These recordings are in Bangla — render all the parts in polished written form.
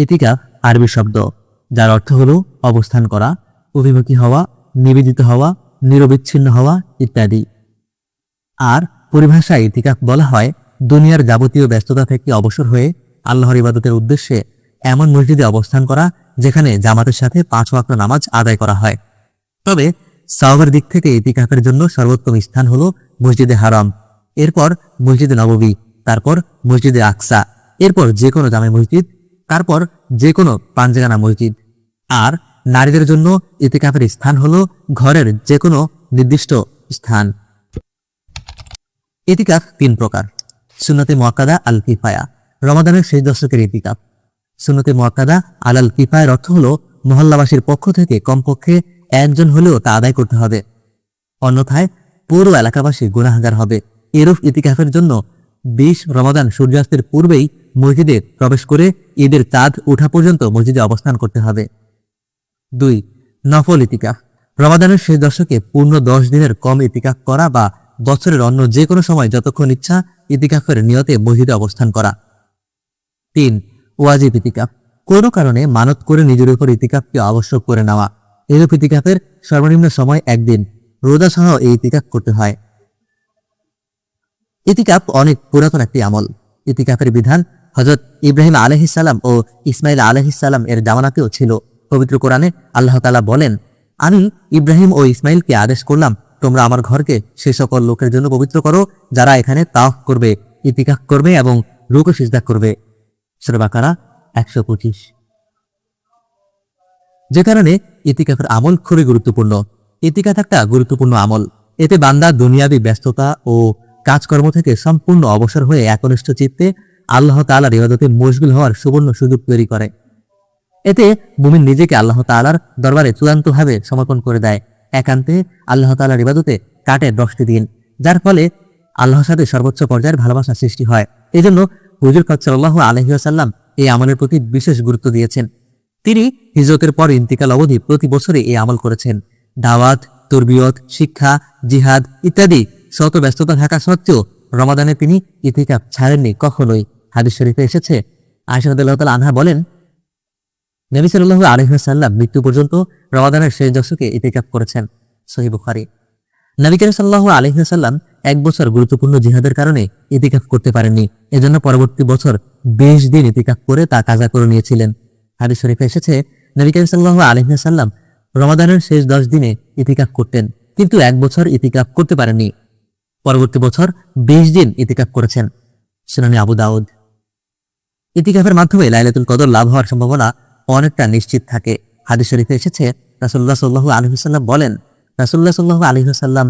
ইতিকাফ আরবি শব্দ, যার অর্থ হলো অবস্থান করা, অভিমুখী হওয়া, নিবেদিত হওয়া, নিরবিচ্ছিন্ন হওয়া ইত্যাদি। আর পরিভাষায় ইতিকাফ বলা হয় দুনিয়ার যাবতীয় ব্যস্ততা থেকে অবসর হয়ে আল্লাহর ইবাদতের উদ্দেশ্যে এমন মসজিদে অবস্থান করা যেখানে জামাতের সাথে 5 ওয়াক্ত নামাজ আদায় করা হয়। তবে সওয়াবের দিক থেকে ইতিকাফের জন্য সর্বোত্তম স্থান হলো মসজিদে হারাম, এরপর মসজিদে নববী, তারপর মসজিদে আকসা, এরপর যে কোনো জামে মসজিদ, তারপর যে কোনো পাঞ্জেগানা মসজিদ। আর নারীদের জন্য ইতিকাফের স্থান হলো ঘরের যে কোনো নির্দিষ্ট স্থান। ইতিকাফ 3 প্রকার। সুন্নতে মুআক্কাদা আল কিফায়া, রমাদানের শেষ দশকের ইতিকাফ। সুন্নতে মুআক্কাদা আল কিফায়ার অর্থ হলো মহল্লাবাসীর পক্ষ থেকে কমপক্ষে একজন হলেও তা আদায় করতে হবে, অন্যথায় পুরো এলাকাবাসী গুনাহগার হবে। এরূপ ইতিকাফের জন্য 20 রমাদান সূর্যাস্তের পূর্বেই মসজিদে প্রবেশ করে ঈদের চাঁদ ওঠা পর্যন্ত মসজিদে অবস্থান করতে হবে। 2. নফল ইতিকাফ, রমাদানের শেষ দশকে পূর্ণ 10 দিনের কম ইতিকাফ করা বা বছরের অন্য যে কোনো সময় যতক্ষণ ইচ্ছা ইতিকাফের নিয়তে মসজিদে অবস্থান করা। 3. ওয়াজিব ইতিকাফ, কোনো কারণে মানত করে নিজের উপর ইতিকাফকে আবশ্যক করে নেওয়া। এরূপ ইতিকাফের সর্বনিম্ন সময় 1 দিন, রোজা সহ এই ইতিকাফ করতে হয়। ইতিকাফ অনেক পুরাতন একটি আমল। ইতিকাফের বিধান হযরত ইব্রাহিম আলাইহিস সালাম ও ইসমাইল আলাইহিস সালাম এর জামানাতেও ছিল। পবিত্র কোরআনে আল্লাহ তাআলা বলেন, আমি ইব্রাহিম ও ইসমাইলকে আদেশ করলাম, তোমরা আমার ঘরকে সে সকল লোকের জন্য পবিত্র করো যারা এখানে তাওয়াফ করবে, ইতিকাফ করবে এবং রুকু সিজদা করবে। সূরা বাকারা 125। যে কারণে ইতিকাফের আমল খুবই গুরুত্বপূর্ণ। ইতিকাফ একটা গুরুত্বপূর্ণ আমল। এতে বান্দা দুনিয়াবী ব্যস্ততা ও কাজকর্ম থেকে সম্পূর্ণ অবসর হয়ে একনিষ্ঠ চিত্তে আল্লাহ তাআলার ইবাদতে মশগুল হওয়ার সুবর্ণ সুযোগ তৈরি করে। এতে মুমিন নিজেকে আল্লাহ তাআলার দরবারে চূড়ান্তভাবে সমর্পণ করে দেয়। একান্তে আল্লাহ তাআলার ইবাদতে কাটে 10টি দিন, যার ফলে আল্লাহর সাথে সর্বোচ্চ পর্যায়ের ভালোবাসা সৃষ্টি হয়। এজন্য হুজুর সাল্লাল্লাহু আলাইহি ওয়াসাল্লাম এই আমলের প্রতি বিশেষ গুরুত্ব দিয়েছেন। তিনি হিজরতের পর ইন্তিকাল অবধি প্রতি বছরে এই আমল করেছেন। দাওয়াত, তরবিয়ত, শিক্ষা, জিহাদ ইত্যাদি শত ব্যস্ততা থাকা সত্ত্বেও রমাদানে তিনি ইতিকাফ ছাড়েননি কখনোই। হাদিস শরীফে এসেছে, আয়েশা রাদিয়াল্লাহু তাআলা আনহা বলেন, নবী সাল্লাল্লাহু আলাইহি ওয়াসাল্লাম মৃত্যু পর্যন্ত রমাদানের শেষ দশকে ইতিকাফ করেছেন। সহিহ বুখারী। নবী কারীম সাল্লাল্লাহু আলাইহি ওয়াসাল্লাম 1 বছর গুরুত্বপূর্ণ জিহাদের কারণে ইতিকাফ করতে পারেননি। এজন্য পরবর্তী বছর 20 দিন ইতিকাফ করে তা কাজা করে নিয়েছিলেন। হাদিস শরীফে এসেছে, নবী কারীম সাল্লাল্লাহু আলাইহি ওয়াসাল্লাম রমাদানের শেষ 10 দিনে ইতিকাফ করতেন, কিন্তু 1 বছর ইতিকাফ করতে পারেননি। পরবর্তী বছর 20 দিন ইতিকাফ করেছেন। সুনানে আবু দাউদ। ইতিকাফের মাধ্যমে লাইলাতুল কদর লাভ হওয়ার সম্ভাবনা অনেকটা নিশ্চিত থাকে। হাদিস শরীফে এসেছে, রাসূলুল্লাহ সাল্লাল্লাহু আলাইহি ওয়াসাল্লাম বলেন, রাসূলুল্লাহ সাল্লাল্লাহু আলাইহি ওয়াসাল্লাম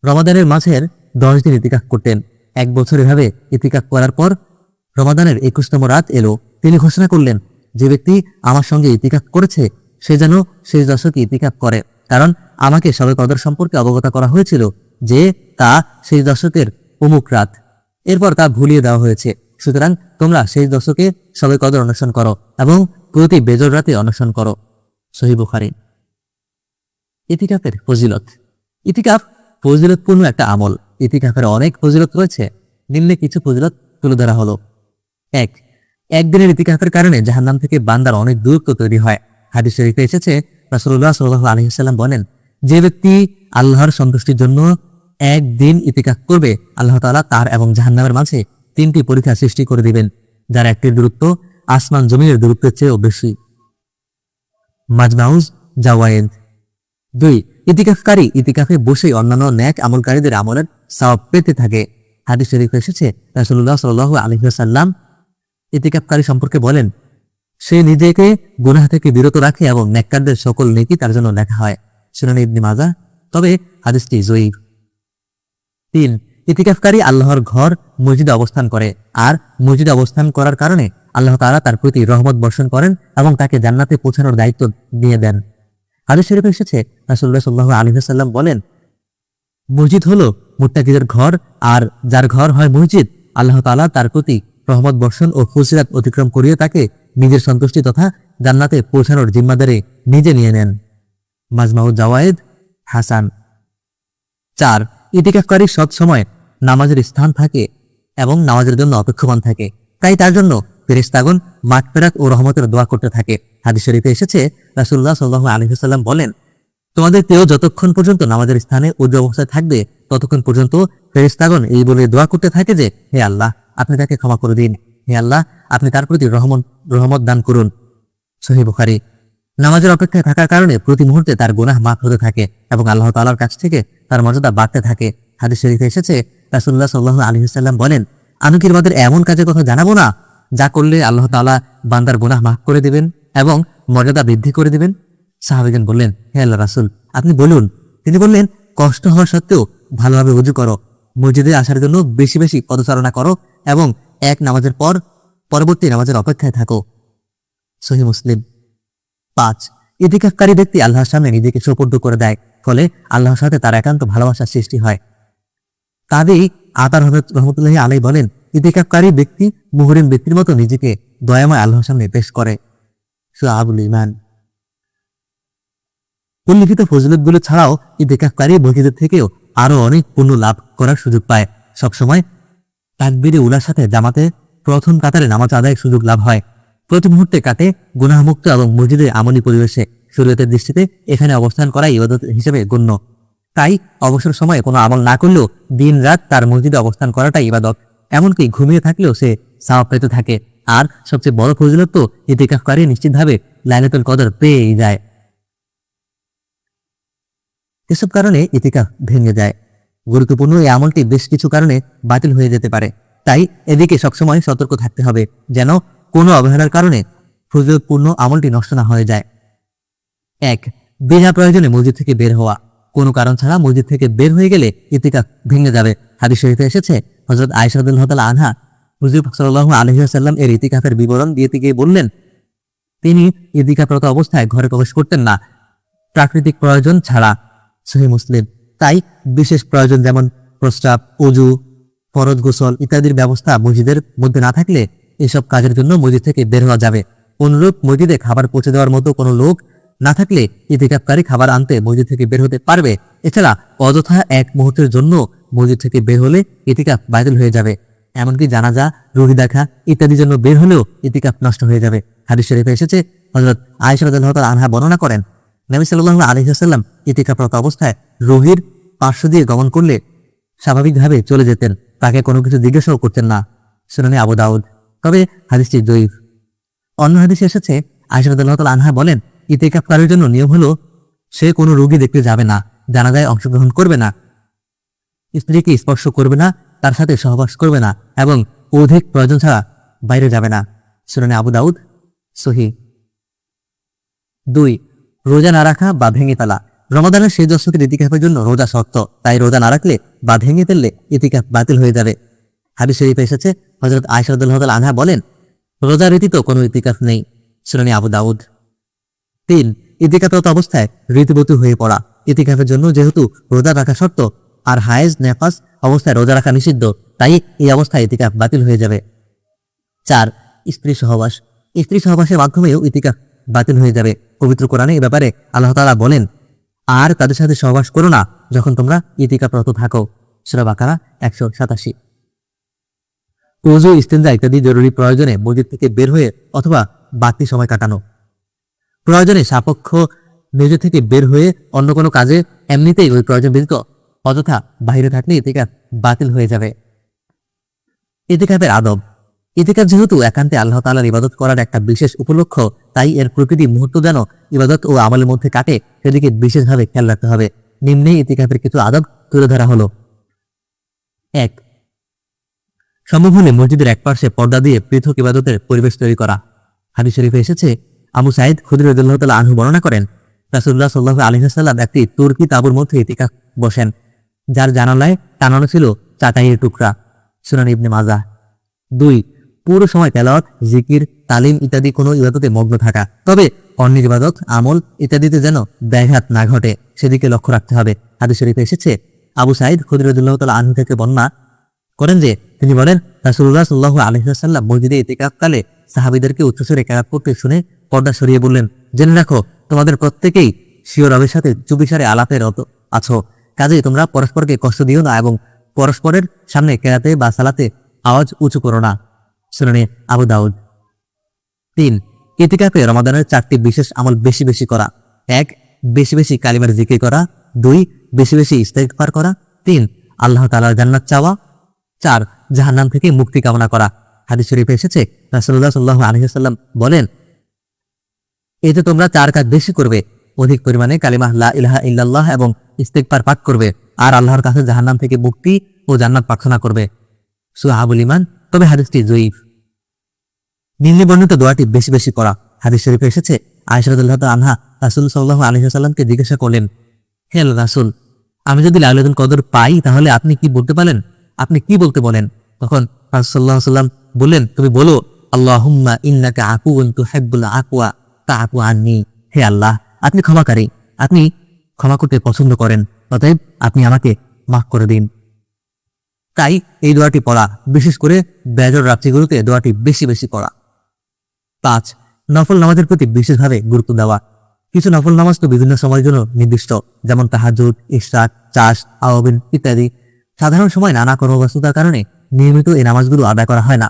রমাদানের মাঝের 10 দিন ইতিকাফ করতেন। 1 বছর এভাবে ইতিকাফ করার পর রমাদানের 21তম রাত এলো। তিনি ঘোষণা করলেন, যে ব্যক্তি আমার সঙ্গে ইতিকাফ করেছে সে যেন শেষ দশকে ইতিকাফ করে, কারণ আমাকে শবে কদর সম্পর্কে অবগত করা হয়েছিল যে তা শেষ দশকের অমুক রাত। এরপর তা ভুলিয়ে দেওয়া হয়েছে। সুতরাং তোমরা শেষ দশকে শবে কদর অন্বেষণ করো এবং প্রতি বেজর রাতে অন্বেষণ করো। সহিহ বুখারী। ইতিকাফের ফজিলত। ইতিকাফ ফজিলতপূর্ণ একটা আমল। ইতিকাফের অনেক ফজিলত রয়েছে। নিম্নে কিছু ফজিলত তুলে ধরা হলো। 1. একদিনের ইতিকাফের কারণে জাহান্নাম থেকে বান্দার অনেক দূরত্ব তৈরি হয়। হাদিস শরীফে এসেছে, রাসূলুল্লাহ সাল্লাল্লাহু আলাইহি ওয়াসাল্লাম বলেন, যে ব্যক্তি আল্লাহর সন্তুষ্টির জন্য 1 দিন ইতিকাফ করবে, আল্লাহ তাআলা তার এবং জাহান্নামের মাঝে 3টি পরীক্ষা সৃষ্টি করে দিবেন, যার একটির দূরত্ব আসমান জমিনের দূরত্বের চেয়েও বেশি। মাজমাউজ জাওয়ায়েদ। 2. ইতিকাফকারী ইতিকাফে বসেই অন্যান্য নেক আমলকারীদের আমলের সওয়াব পেতে থাকে। হাদিস শরীফে এসেছে, রাসূলুল্লাহ সাল্লাল্লাহু আলাইহি ওয়াসাল্লাম ইতিকাফকারী সম্পর্কে বলেন, সে নিজেকে গুনাহ থেকে বিরত রাখে এবং নেককারদের সকল নেকি তার জন্য লেখা হয়। সুনানে ইবনে মাজাহ। তবে হাদিসটি যঈফ। 3. ইতিকাফকারী আল্লাহর ঘর মসজিদে অবস্থান করে, আর মসজিদে অবস্থান করার কারণে আল্লাহ তাআলা তার প্রতি রহমত বর্ষণ করেন এবং তাকে জান্নাতে পৌঁছানোর দায়িত্ব দিয়ে দেন। হাদিস শরীফে এসেছে, রাসূলুল্লাহ সাল্লাল্লাহু আলাইহি ওয়াসাল্লাম বলেন, মসজিদ হলো মুত্তাকিদের ঘর, আর যার ঘর হয় মসজিদ, আল্লাহ তাআলা তার প্রতি রহমত বর্ষণ ও ফজিলত অতিক্রম করিয়ে তাকে নিজের সন্তুষ্টি তথা জান্নাতে পৌঁছানোর জিম্মাদারি নিজে নিয়ে নেন। মাজমাউজ জাওয়ায়েদ হাসান। 4. ইতিকাফকারী সব সময় নামাজের স্থান থাকে এবং নামাজের জন্য অপেক্ষমান থাকে, তাই তার জন্য ফেরেশতাগণ মাগফিরাত ও রহমতের দোয়া করতে থাকে। হাদিস শরীফে এসেছে, রাসূলুল্লাহ সাল্লাল্লাহু আলাইহি ওয়াসাল্লাম বলেন, তোমাদের কেউ যতক্ষণ পর্যন্ত নামাজের স্থানে উজু অবস্থায় থাকবে ততক্ষণ পর্যন্ত ফেরেশতাগণ এই বলে দোয়া করতে থাকে যে, হে আল্লাহ, আপনি তাকে ক্ষমা করে দিন। হে আল্লাহ, আপনি তার প্রতি রহমত দান করুন। সহিহ বুখারী। নামাজের অপেক্ষায় থাকার কারণে প্রতি মুহূর্তে তার গুনাহ মাফ হতে থাকে এবং আল্লাহ তাআলার কাছ থেকে তার মর্যাদা বাড়তে থাকে। হাদিস শরীফে এসেছে, রাসূলুল্লাহ সাল্লাল্লাহু আলাইহি ওয়াসাল্লাম বলেন, আমি কি তোমাদের এমন কাজের কথা জানাবো না যা করলে আল্লাহ তাআলা বান্দার গুনাহ মাফ করে দিবেন এবং মর্যাদা বৃদ্ধি করে দিবেন? সাহাবীগণ বললেন, হে আল্লাহ রাসূল, আপনি বলুন। তিনি বললেন, কষ্ট হওয়া সত্ত্বেও ভালোভাবে ওযু করো, মসজিদে আসার জন্য বেশি বেশি পদচারণা করো এবং এক নামাজের পর পরবর্তী নামাজের অপেক্ষায় থাকো। সহিহ মুসলিম। 5, ইতিকাফকারী ব্যক্তি আল্লাহর সামনে নিজেকে সোপর্দ করে দেয়, ফলে আল্লাহর সাথে তার একান্ত ভালোবাসার সৃষ্টি হয়। কাজী আতার রহমতুল্লাহি আলাইহি বলেন, ইতিকাফকারী ব্যক্তি মুহরিম ব্যক্তির মতো নিজেকে দয়াময় আল্লাহর সামনে পেশ করে। শুআবুল ঈমান। উল্লিখিত ফজিলতগুলো ছাড়াও ইতিকাফকারী মসজিদের থেকেও আরো অনেক পুণ্য লাভ করার সুযোগ পায়। সবসময় তাকবীরে উলার সাথে জামাতে প্রথম কাতারে নামাজ আদায়ের সুযোগ লাভ হয়। প্রতি মুহূর্তে কাটে গুনাহমুক্ত এবং মসজিদের আমলি পরিবেশে। শরীয়তের দৃষ্টিতে এখানে অবস্থান করা ইবাদত হিসেবে গণ্য। তাই অবসর সময়ে কোনো আমল না করলেও দিন রাত তার মসজিদে অবস্থান করাটাই ইবাদত। এমনকি ঘুমিয়ে থাকলেও সে সওয়াব পেতে থাকে। আর সবচেয়ে বড় ফজিলত তো ইতিকাফকারী নিশ্চিতভাবে লাইলাতুল কদর পেয়েই যায়। এসব কারণে ইতিকাফ ভেঙে যায়। গুরুত্বপূর্ণ এই আমলটি বেশ কিছু কারণে বাতিল হয়ে যেতে পারে। তাই এদিকে সবসময় সতর্ক থাকতে হবে যেন কোনো অবহেলার কারণে ফজিলতপূর্ণ আমলটি নষ্ট না হয়ে যায়। 1, বিনা প্রয়োজনে মসজিদ থেকে বের হওয়া। কোনো কারণ ছাড়া মসজিদ থেকে বের হয়ে গেলে ইতিকাফ ভেঙে যাবে। হাদিস শরীফে এসেছে, হযরত আয়েশা রাদিয়াল্লাহু তাআলা আনহা হুজুর সাল্লাল্লাহু আলাইহি ওয়াসাল্লাম এর ইতিকাফের বিবরণ দিতে গিয়ে বললেন, তিনি ইতিকাফরত অবস্থায় ঘরে প্রবেশ করতেন না প্রাকৃতিক প্রয়োজন ছাড়া। সহিহ মুসলিম। তাই বিশেষ প্রয়োজন যেমন প্রস্রাব, ওযু, ফরজ গোসল ইত্যাদির ব্যবস্থা মসজিদের মধ্যে না থাকলে এসব কাজের জন্য মসজিদ থেকে বের হওয়া যাবে। অনুরূপ মসজিদে খাবার পৌঁছে দেওয়ার মতো কোনো লোক না থাকলে ইতিকাফকারী খাবার আনতে মসজিদ থেকে বের হতে পারবে। এছাড়া অযথা এক মুহূর্তের জন্য মসজিদ থেকে বের হলে ইতিকাফ বাতিল হয়ে যাবে। এমনকি জানাজা, রোগী দেখা ইত্যাদির জন্য বের হলেও ইতিকাফ নষ্ট হয়ে যাবে। হাদিস শরীফে এসেছে, হযরত আয়েশা রাদিয়াল্লাহু তাআলা আনহা বর্ণনা করেন, নবী সাল্লাল্লাহু আলাইহি ওয়াসাল্লাম ইতিকাফরত অবস্থায় রোগীর পার্শ্ব দিয়ে গমন করলে স্বাভাবিকভাবে চলে যেতেন, তাকে কোনো কিছু জিজ্ঞাসাও করতেন না। সুনানে আবু দাউদ। তবে হাদিসটি জয়ীফ। অন্য হাদিসে এসেছে, আয়েশা রাদিয়াল্লাহু তাআলা আনহা বলেন, ইতিকাফকারীর জন্য নিয়ম হলো সে কোনো রোগী দেখতে যাবে না, জানাজায় অংশগ্রহণ করবে না, স্ত্রীকে স্পর্শ করবে না, তার সাথে সহবাস করবে না এবং অধিক প্রয়োজন ছাড়া বাইরে যাবে না। সুনানে আবু দাউদ। সহিহ। 2, রোজা না রাখা বা ভেঙে ফেলা। রমাদানের শেষ দশকের ইতিকাফের জন্য রোজা শর্ত, তাই রোজা না রাখলে বা ভেঙে ফেললে ইতিকাফ বাতিল হয়ে যাবে। হাদিস শরীফে এসেছে, হযরত আয়েশা রাদিয়াল্লাহু তাআলা আনহা বলেন, রোজা ব্যতীত কোনো ইতিকাফ নেই। সুনানে আবু দাউদ। 3, ইতিকাফরত অবস্থায় ঋতুবতী হয়ে পড়া। ইতিকাফের জন্য যেহেতু রোজা রাখা শর্ত আর হায়েজ নেফাস অবস্থায় রোজা রাখা নিষিদ্ধ, তাই এই অবস্থায় ইতিকাফ বাতিল হয়ে যাবে। 4, স্ত্রী সহবাস। স্ত্রী সহবাসের মাধ্যমেও ইতিকাফ বাতিল হয়ে যাবে। পবিত্র কোরআনে এ ব্যাপারে আল্লাহ তাআলা বলেন, আর তাদের সাথে সহবাস করো না যখন তোমরা ইতিকাফরত থাকো। সূরা বাকারা 187। ওযু, ইস্তেনজা ইত্যাদি জরুরি প্রয়োজনে মসজিদ থেকে বের হয়ে অথবা বাড়তি সময় কাটানো। প্রয়োজনে সাপেক্ষ মসজিদ থেকে বের হয়ে অন্য কোনো কাজে এমনিতেই ওই প্রয়োজন ব্যতীত অযথা বাইরে থাকলে ইতিকাফ বাতিল হয়ে যাবে। ইতিকাফের আদব। ইতিকাফ যেহেতু একান্তে আল্লাহ তাআলার ইবাদত করার একটা বিশেষ উপলক্ষ, তাই এর প্রতিটি মুহূর্ত যেন ইবাদত ও আমলের মধ্যে কাটে সেদিকে বিশেষভাবে খেয়াল রাখতে হবে। নিম্নে ইতিকাফের কিছু আদব তুলে ধরা হলো। 1, সম্ভব হলে মসজিদের এক পাশে পর্দা দিয়ে পৃথক ইবাদতের পরিবেশ তৈরি করা। হাদিস শরীফে এসেছে, আবু সাঈদ খুদরী রাদিয়াল্লাহু তাআলা আনহু বর্ণনা করেন, রাসূলুল্লাহ সাল্লাল্লাহু আলাইহি ওয়াসাল্লাম একটি তুর্কি তাঁবুর মধ্যে ইতিকাফ বসেন, যার জানালায় টানানো ছিল চাটাইয়ের টুকরা। সুনান ইবনে মাজাহ। 2, পুরো সময় তেলাওয়াত, জিকির, তালিম ইত্যাদি কোনো ইবাদতে মগ্ন থাকা, তবে অন্যের ইবাদত, আমল ইত্যাদিতে যেন ব্যাঘাত না ঘটে সেদিকে লক্ষ্য রাখতে হবে। হাদিস শরীফে এসেছে, আবু সাঈদ খুদরী রাদিয়াল্লাহু তাআলা আনহু থেকে বর্ণনা করেন যে তিনি বলেন, রাসূলুল্লাহ সাল্লাল্লাহু আলাইহি ওয়াসাল্লাম মসজিদে ইতিকাফকালে সাহাবীদেরকে উচ্চস্বরে কেরাত করতে শুনে পর্দা সরিয়ে বললেন, জেনে রাখো তোমাদের প্রত্যেকেই স্বীয় রবের সাথে চুপিসারে আলাপে রত আছো, কাজেই তোমরা পরস্পরকে কষ্ট দিও না এবং পরস্পরের সামনে কেরাতে বা সালাতে আওয়াজ উঁচু করো না। সুনানে আবু দাউদ। 3. ইতিকাফে রমাদানের 4টি বিশেষ আমল বেশি বেশি করা। 1. বেশি বেশি কালিমার জিকির করা। 2. বেশি বেশি ইস্তেগফার করা। 3. আল্লাহ তাআলার জান্নাত চাওয়া। 4. জাহান্নাম থেকে মুক্তি কামনা করা। হাদিস শরীফে এসেছে রাসূলুল্লাহ সাল্লাল্লাহু আলাইহি ওয়াসাল্লাম বলেন, এতে তোমরা 4 কাজ বেশি করবে, অধিক পরিমাণে কালিমা লা ইলাহা ইল্লাল্লাহ এবং ইস্তেগফার পাঠ করবে, আর আল্লাহর কাছে জাহান্নাম থেকে মুক্তি ও জান্নাত প্রার্থনা করবে। সূরা আবুল ইমান। তবে হাদিসটি যঈফ। নিম্নে বর্ণিত দোয়াটি বেশি বেশি করা। হাদিস শরীফে এসেছে আয়েশা রাদিয়াল্লাহু তাআলা আনহা রাসূল সাল্লাল্লাহু আলাইহি ওয়াসাল্লামকে জিজ্ঞাসা করলেন, হে আল্লাহর রাসূল, আমি যদি লাইলাতুল কদর পাই তাহলে আপনি কি বলতে পারেন? আপনি কি বলতে বলেন? তখন রাসূল সাল্লাল্লাহু আলাইহি ওয়াসাল্লাম বললেন, তুমি বলো, আল্লাহুম্মা ইন্নাকা আফুউন তুহিব্বুল আফওয়া ফাআফু আন্নী। হে আল্লাহ, আপনি ক্ষমাকারী, আপনি ক্ষমা করতে পছন্দ করেন, অতএব আপনি আমাকে মাফ করে দিন। তাই এই দোয়াটি পড়া, বিশেষ করে বেজর রাত্রিগুলোতে দোয়াটি বেশি বেশি পড়া। 5. নফল নামাজের প্রতি বিশেষভাবে গুরুত্ব দেওয়া। কিছু নফল নামাজ তো বিভিন্ন সময়ের জন্য নির্দিষ্ট, যেমন তাহাজ্জুদ, ইশরাক, চাষ, আওয়াবিন ইত্যাদি। সাধারণ সময় নানা কর্মব্যস্ততার কারণে নিয়মিত এই নামাজগুলো আদায় করা হয় না।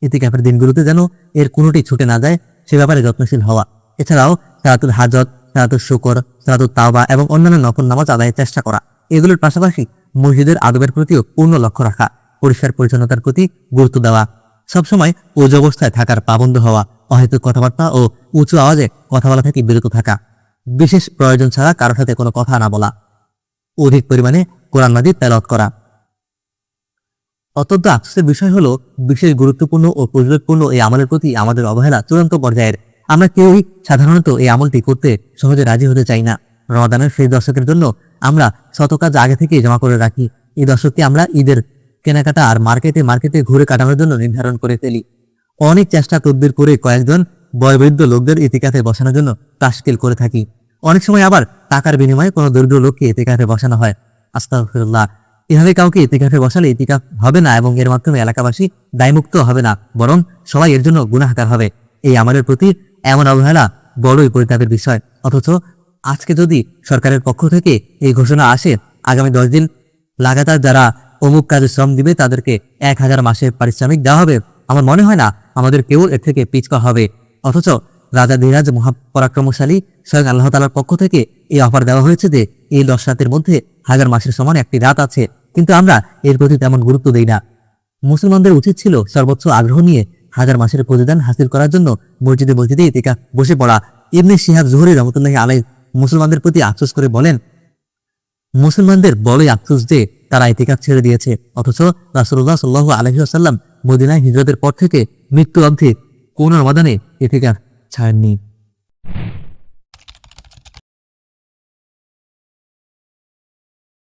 ইতিকাফের দিনগুলোতে যেন এর কোনোটি ছুটে না যায় সে ব্যাপারে যত্নশীল হওয়া। এছাড়াও সালাতুল হাজত, সালাতুল শুকর, সালাতুল তাওবা এবং অন্যান্য নফল নামাজ আদায়ের চেষ্টা করা। এগুলোর পাশাপাশি মসজিদের আদবের প্রতিও পূর্ণ লক্ষ্য রাখা, পরিষ্কার পরিচ্ছন্নতার প্রতি গুরুত্ব দেওয়া, সবসময় ওজ অবস্থায় থাকার পাবন্ধ হওয়া, অহেতুক কথাবার্তা ও উঁচু আওয়াজে কথা বলা থেকে বিরত থাকা, বিশেষ প্রয়োজন ছাড়া কারোর সাথে কোনো কথা না বলা, অধিক পরিমাণে কোরআন মাজিদ তেলাওয়াত করা। অত্যন্ত আফসোসের বিষয় হলো, বিশেষ গুরুত্বপূর্ণ ও প্রয়োজনপূর্ণ এই আমলের প্রতি আমাদের অবহেলা চূড়ান্ত পর্যায়ের। আমরা কেউই সাধারণত এই আমলটি করতে সহজে রাজি হতে চাই না। রমাদানের শেষ দশকের জন্য আমরা শত কাজ আগে থেকেই জমা করে রাখি। এই দশকটি আমরা ঈদের কেনাকাটা আর মার্কেটে ঘুরে কাটানোর জন্য নির্ধারণ করে ফেলি। অনেক চেষ্টা তদবির করে কয়েকজন বয়োবৃদ্ধ লোকদের ইতিকাফে বসানোর জন্য তাশকিল করে থাকি। অনেক সময় আবার টাকার বিনিময়ে কোনো দরিদ্র লোককে ইতিকাফে বসানো হয়। আস্তাগফিরুল্লাহ। এভাবে কাউকে ইতিকাফে বসালে ইতিকাফ হবে না এবং এর মাধ্যমে এলাকাবাসী দায়মুক্ত হবে না, বরং সবাই এর জন্য গুনাহগার হবে। এই আমলের প্রতি এমন অবহেলা বড়ই পরিতাপের বিষয়। অথচ আজকে যদি সরকারের পক্ষ থেকে এই ঘোষণা আসে, আগামী 10 দিন লাগাতার যারা অমুক কাজে শ্রম দিবে তাদেরকে 1000 মাসের পারিশ্রমিক দেওয়া হবে, আমার মনে হয় না আমাদের কেউ এর থেকে পিছপা হবে। অথচ রাজা ধীরাজ মহাপরাক্রমশালী স্বয়ং আল্লাহ তাআলার পক্ষ থেকে এই অফার দেওয়া হয়েছে যে এই 10 রাতের মধ্যে 1000 মাসের সমান একটি রাত আছে, কিন্তু আমরা এর প্রতি তেমন গুরুত্ব দেই না। মুসলমানদের উচিত ছিল সর্বোচ্চ আগ্রহ নিয়ে 1000 মাসের প্রতিদান হাসিল করার জন্য মসজিদে ইতিকাফ বসে পড়া। ইবনে শিহাব জুহরি রাহমাতুল্লাহি আলাইহি মুসলমানদের প্রতি আফসোস করে বলেন, মুসলমানদের বড়ই আফসোস যে তারা ইতিকাফ ছেড়ে দিয়েছে, অথচ রাসূলুল্লাহ সাল্লাল্লাহু আলাইহি ওয়াসাল্লাম মদিনায় হিজরতের পর থেকে মৃত্যু অবধি কোন রমাদানে ইতিকাফ ছাড়েননি।